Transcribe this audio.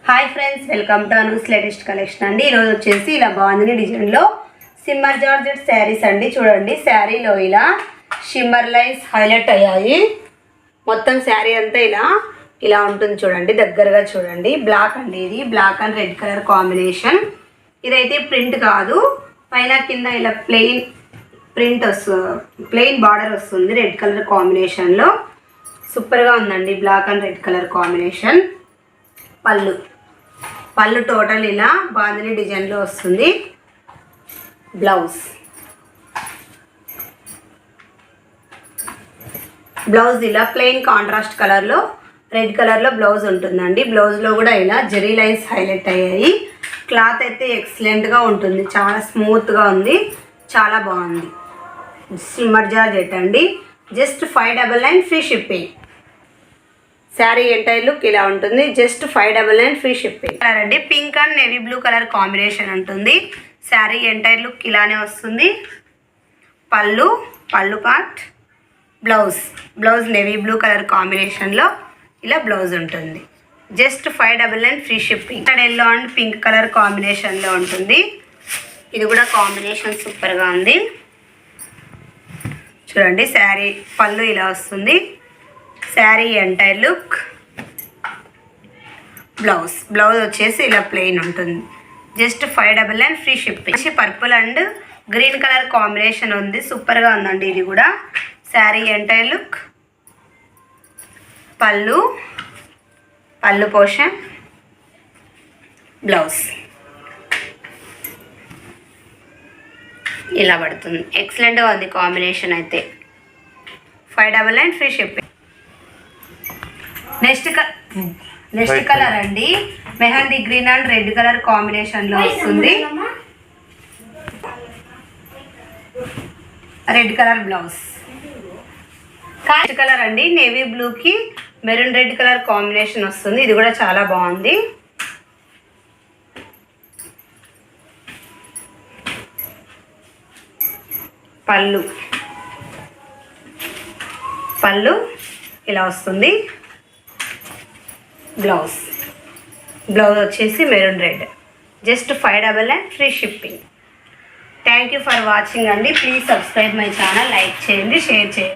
Hi friends, welcome to Anu's latest collection అండి. ఈరోజు వచ్చేసి ఇలా బాగుంది డిజైన్లో సిమ్మర్ జార్జెట్ శారీస్ అండి. చూడండి, శారీలో ఇలా షిమ్మర్ లైన్స్ హైలైట్ అయ్యాయి. మొత్తం శారీ అంతా ఇలా ఉంటుంది. చూడండి, దగ్గరగా చూడండి. బ్లాక్ అండి, ఇది black and red colour combination. ఇదైతే ప్రింట్ కాదు, పైన కింద ఇలా ప్లెయిన్ ప్రింట్ ప్లెయిన్ బార్డర్ వస్తుంది రెడ్ కలర్ కాంబినేషన్లో. సూపర్గా ఉందండి, black and red colour combination. పళ్ళు టోటల్ ఇలా బాందిని డిజైన్లో వస్తుంది. బ్లౌజ్ ఇలా ప్లెయిన్ కాంట్రాస్ట్ కలర్లో రెడ్ కలర్లో బ్లౌజ్ ఉంటుందండి. బ్లౌజ్లో కూడా ఇలా జెరీ లైన్స్ హైలైట్ అయ్యాయి. క్లాత్ అయితే ఎక్సలెంట్గా ఉంటుంది, చాలా స్మూత్గా ఉంది, చాలా బాగుంది. సిమ్మర్ జార్జెట్ అండి. Just 599 free shipping. Sari entire look ఇలా ఉంటుంది. Just 599 free shipping. కలర్ అండి, pink and navy blue colour combination ఉంటుంది. శారీ ఎంటైర్ లుక్ ఇలానే వస్తుంది. పళ్ళు part, blouse navy blue colour కాంబినేషన్లో ఇలా బ్లౌజ్ ఉంటుంది. Just 599 free shipping. ఇక్కడ ఎల్లో అండ్ పింక్ కలర్ కాంబినేషన్లో ఉంటుంది. ఇది కూడా కాంబినేషన్ సూపర్గా ఉంది. చూడండి, శారీ పళ్ళు ఇలా వస్తుంది. Sari entire look. బ్లౌజ్ వచ్చేసి ఇలా ప్లెయిన్ ఉంటుంది. Just 599 free shipping. Purple and green colour combination ఉంది, సూపర్గా ఉందండి ఇది కూడా. Sari entire look. పళ్ళు పోర్షన్, బ్లౌజ్ ఇలా పడుతుంది. ఎక్సలెంట్గా ఉంది కాంబినేషన్ అయితే. 599 ఫ్రీ షిప్పింగ్. నెక్స్ట్ కలర్ అండి, mehndi green and red colour కాంబినేషన్లో వస్తుంది. Red colour blouse. Next colour అండి, నేవీ బ్లూకి మెరూన్ రెడ్ కలర్ కాంబినేషన్ వస్తుంది. ఇది కూడా చాలా బాగుంది. పళ్ళు ఇలా వస్తుంది. బ్లౌజ్ వచ్చేసి maroon red. Just 599 free shipping. Thank you for watching అండి. Please subscribe my channel, like చేయండి, షేర్ చేయండి.